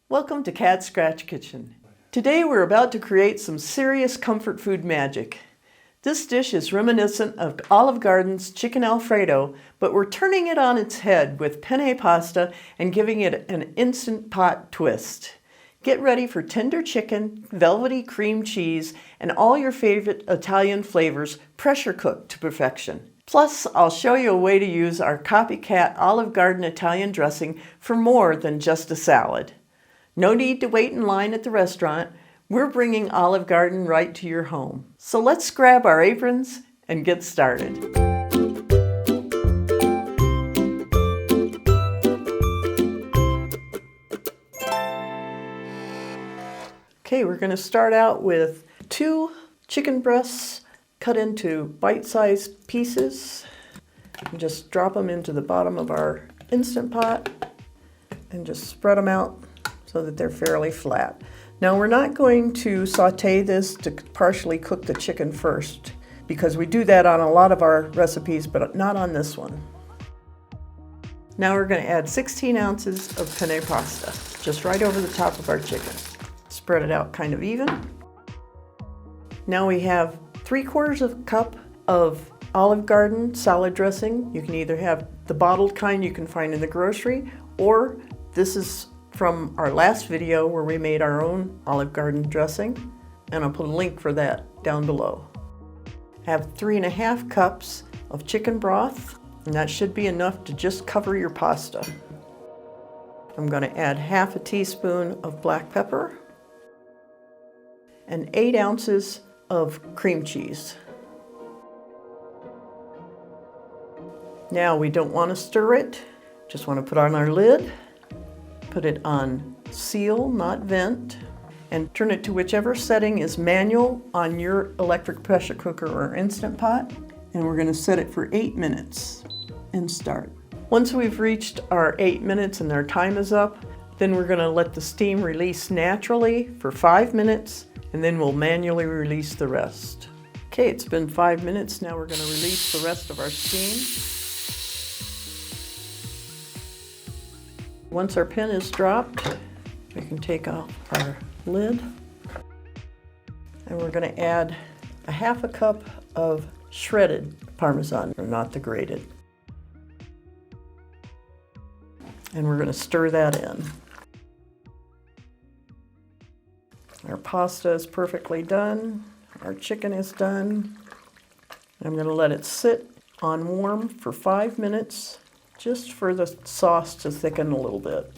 Welcome to Cat Scratch Kitchen. Today we're about to create some serious comfort food magic. This dish is reminiscent of Olive Garden's chicken Alfredo, but we're turning it on its head with penne pasta and giving it an instant pot twist. Get ready for tender chicken, velvety cream cheese, and all your favorite Italian flavors pressure cooked to perfection. Plus, I'll show you a way to use our Copycat Olive Garden Italian dressing for more than just a salad. No need to wait in line at the restaurant. We're bringing Olive Garden right to your home. So let's grab our aprons and get started. Okay, we're going to start out with 2 chicken breasts cut into bite-sized pieces. And just drop them into the bottom of our Instant Pot and just spread them out so that they're fairly flat. Now we're not going to saute this to partially cook the chicken first because we do that on a lot of our recipes, but not on this one. Now we're going to add 16 ounces of penne pasta, just right over the top of our chicken. Spread it out kind of even. Now we have 3/4 cup of Olive Garden salad dressing. You can either have the bottled kind you can find in the grocery, or this is from our last video where we made our own Olive Garden dressing, and I'll put a link for that down below. I have 3½ cups of chicken broth, and that should be enough to just cover your pasta. I'm going to add 1/2 teaspoon of black pepper and 8 ounces of cream cheese. Now we don't want to stir it, just want to put on our lid. Put it on seal, not vent, and turn it to whichever setting is manual on your electric pressure cooker or Instant Pot. And we're going to set it for 8 minutes and start. Once we've reached our 8 minutes and our time is up, then we're going to let the steam release naturally for 5 minutes, and then we'll manually release the rest. Okay, it's been 5 minutes. Now we're going to release the rest of our steam. Once our pin is dropped, we can take off our lid, and we're going to add 1/2 cup of shredded parmesan, or not the grated. And we're going to stir that in. Our pasta is perfectly done. Our chicken is done. I'm going to let it sit on warm for 5 minutes, just for the sauce to thicken a little bit.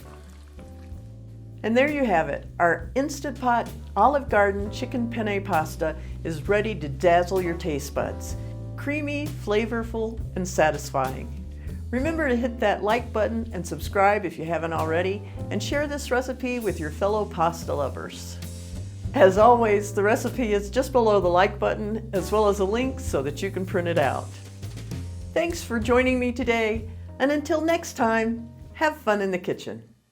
And there you have it. Our Instant Pot Olive Garden chicken penne pasta is ready to dazzle your taste buds. Creamy, flavorful, and satisfying. Remember to hit that like button and subscribe if you haven't already, and share this recipe with your fellow pasta lovers. As always, the recipe is just below the like button, as well as a link so that you can print it out. Thanks for joining me today. And until next time, have fun in the kitchen.